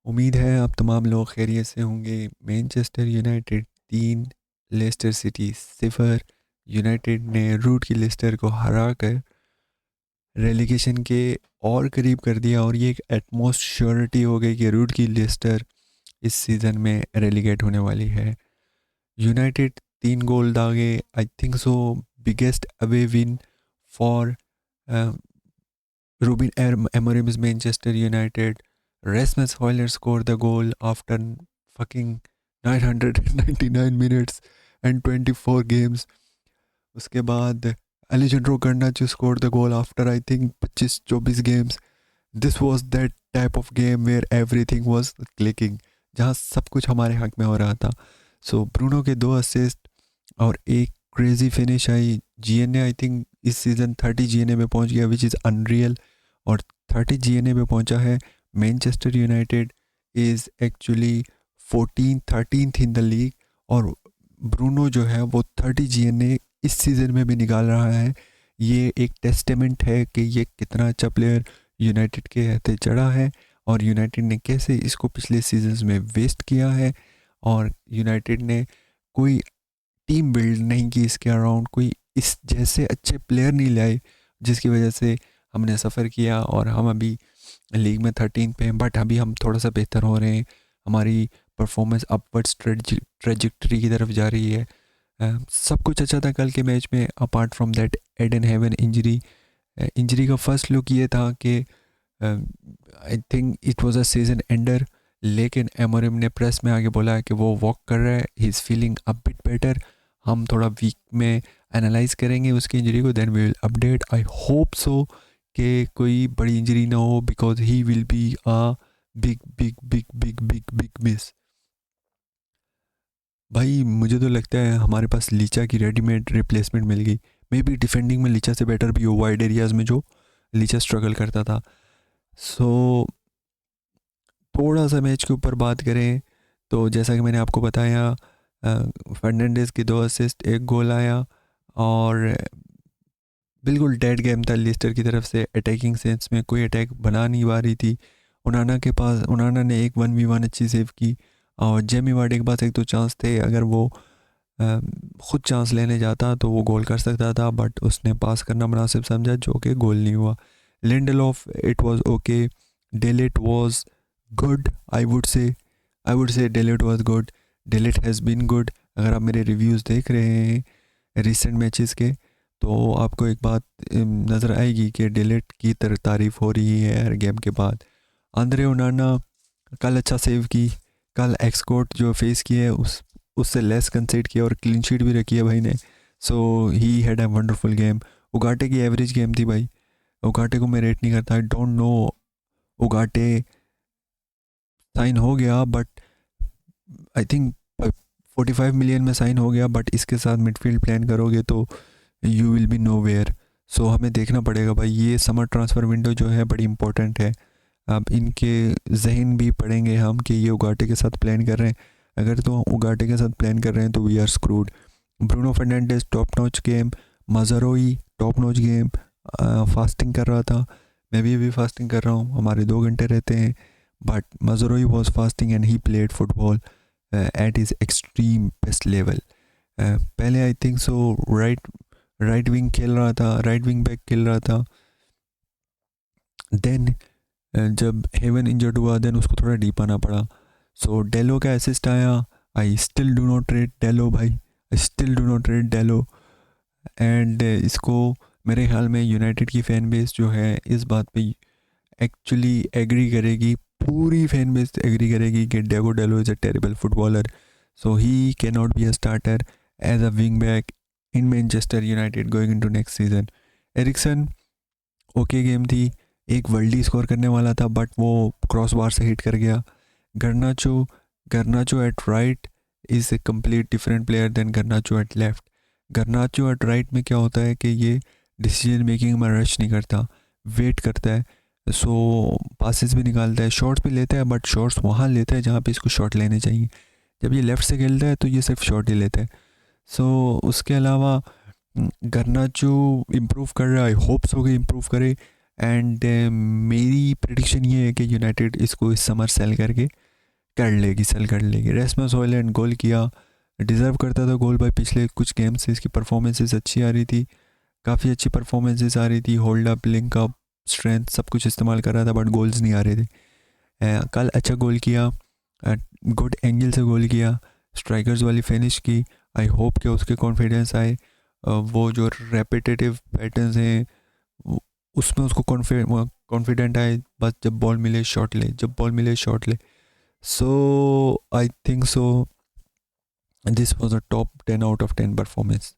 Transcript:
उम्मीद है आप तमाम लोग खैरियत से होंगे। Manchester United 3, Leicester City 0। United ने रूट की लेस्टर को हरा कर रेलिगेशन के और करीब कर दिया, और ये एक एटमोस्ट श्योरिटी हो गई कि रूट की लेस्टर इस सीज़न में रेलिगेट होने वाली है। यूनाइटेड 3 गोल दागे, आई think so biggest away win for Ruben Amorim's Manchester United. Rasmus Højlund scored the goal after fucking 999 minutes and 24 games. उसके बाद Alejandro Garnacho scored the goal after I think 25-24 games. This was that type of game where everything was clicking, जहाँ सब कुछ हमारे हक में हो रहा था. सो ब्रूनो के 2 असिस्ट और एक crazy finish I. GNA I think इस सीज़न 30 जीएनए में पहुंच गया, विच इज़ अनरियल. और 30 जीएनए पे पहुंचा है. Manchester United is actually 13th in the league, और ब्रूनो जो है वो 30 जीएनए इस सीज़न में भी निकाल रहा है. ये एक टेस्टेमेंट है कि ये कितना अच्छा प्लेयर यूनाइटेड के हथे चढ़ा है, और यूनाइटेड ने कैसे इसको पिछले सीजन्स में वेस्ट किया है. और यूनाइटेड ने कोई टीम बिल्ड नहीं की इसके अराउंड, कोई इस जैसे अच्छे प्लेयर नहीं लाए, जिसकी वजह से हमने सफ़र किया और हम अभी लीग में 13 पे हैं. बट अभी हम थोड़ा सा बेहतर हो रहे हैं, हमारी परफॉर्मेंस अपवर्ड्स ट्रेजिक्टरी की तरफ जा रही है. सब कुछ अच्छा था कल के मैच में, apart from that Ayden Heaven injury. Injury का फर्स्ट लुक ये था कि I think it was a season ender, लेकिन एमोरिम ने प्रेस में आगे बोला है कि वो वॉक कर रहा है, he is feeling a bit better. हम थोड़ा वीक में एनालाइज करेंगे उसकी इंजरी को, then we will update. I hope so कि कोई बड़ी इंजरी ना हो, because he will be a big big big big big big miss. भाई मुझे तो लगता है हमारे पास लीचा की रेडीमेड रिप्लेसमेंट मिल गई. मे बी डिफेंडिंग में लीचा से बेटर भी हो, वाइड एरियाज़ में जो लीचा स्ट्रगल करता था. सो थोड़ा सा मैच के ऊपर बात करें तो जैसा कि मैंने आपको बताया, फर्नांडिस की 2 असिस्ट, एक गोल आया, और बिल्कुल डेड गेम था लिस्टर की तरफ से. अटैकिंग सेंस में कोई अटैक बना नहीं पा रही थी. उनाना ने एक 1v1 अच्छी सेव की, और जेमी वार्डी के पास एक तो चांस थे, अगर वो खुद चांस लेने जाता तो वो गोल कर सकता था, बट उसने पास करना मुनासिब समझा, जो कि गोल नहीं हुआ. Lindelof, it was okay. Dalot was good, I would say Dalot was good. Dalot has been good. अगर आप मेरे रिव्यूज़ देख रहे हैं रिसेंट मैचेस के, तो आपको एक बात नज़र आएगी कि डेलिट की तारीफ़ हो रही है हर गेम के बाद. आंद्रे ओनाना कल अच्छा सेव की. कल एक्सकोर्ट जो फेस किया है उससे लेस कंसीड किया, और क्लीन शीट भी रखी है भाई ने. So he had a wonderful game. Ugarte की एवरेज गेम थी भाई. उगाटे को मैं रेट नहीं करता. I don't know, Ugarte sign हो गया, बट आई थिंक 45 मिलियन में साइन हो गया, बट इसके साथ मिडफील्ड प्लान करोगे तो you will be nowhere. So हमें देखना पड़ेगा भाई. ये समर ट्रांसफ़र विंडो जो है बड़ी इंपॉर्टेंट है. अब इनके जहन भी पढ़ेंगे हम कि ये उगाटे के साथ प्लान कर रहे हैं. अगर तो उगाटे के साथ प्लान कर रहे हैं तो we are screwed. Bruno Fernandes top notch game. Mazraoui top notch game. Fasting कर रहा था, मैं भी अभी फास्टिंग कर रहा हूँ, हमारे 2 घंटे रहते हैं. But Mazraoui was fasting and he played football at is extreme best level. पहले I think so right wing खेल रहा था, राइट विंग बैक खेल रहा था. देन जब हेवन इंजर्ड हुआ, देन उसको थोड़ा डीप आना पड़ा. सो डेलो का असिस्ट आया. I still do not rate डेलो भाई, I still do not rate Delo. And इसको मेरे ख्याल में यूनाइटेड की फ़ैन बेस जो है इस बात पे एक्चुअली एग्री करेगी. पूरी फैन बेस एग्री करेगी कि Diogo Dalot is a terrible footballer. So he can not be a starter as a wing back in Manchester United going into next season. Eriksen okay game थी. एक वर्ल्डी score करने वाला था, but वो cross bar से hit कर गया. Garnacho Garnacho at right is a complete different player than Garnacho at left. Garnacho at right में क्या होता है कि ये डिसीजन मेकिंग में रश नहीं करता, वेट करता है. सो पासिस भी निकालता है, शॉट्स भी लेता है, बट शॉट्स वहाँ लेता है जहाँ पे इसको शॉट लेने चाहिए. जब ये लेफ़्ट से खेलता है तो ये सिर्फ शॉट ही लेता है. उसके अलावा गर्नाचो इम्प्रूव कर रहा है, आई होप सो कि इम्प्रूव करे. एंड मेरी प्रिडिक्शन ये है कि यूनाइटेड इसको इस समर सेल करके सेल कर लेगी। रेस्मस हॉयलैंड गोल किया, डिज़र्व करता था गोल भाई। पिछले कुछ गेम से इसकी परफॉर्मेंसेस अच्छी आ रही थी, काफ़ी अच्छी परफॉर्मेंसेस आ रही थी, hold up, link up, strength सब कुछ इस्तेमाल कर रहा था, बट गोल्स नहीं आ रहे थे। कल अच्छा गोल किया, गुड एंगल से गोल किया, स्ट्राइकर्स वाली फिनिश की। आई होप कि उसके कॉन्फिडेंस आए, वो जो रेपिटेटिव पैटर्न्स हैं उसमें उसको कॉन्फिडेंट आए, बस जब बॉल मिले शॉट ले, जब बॉल मिले शॉट ले। So I think so this was a top 10 out of 10 performance.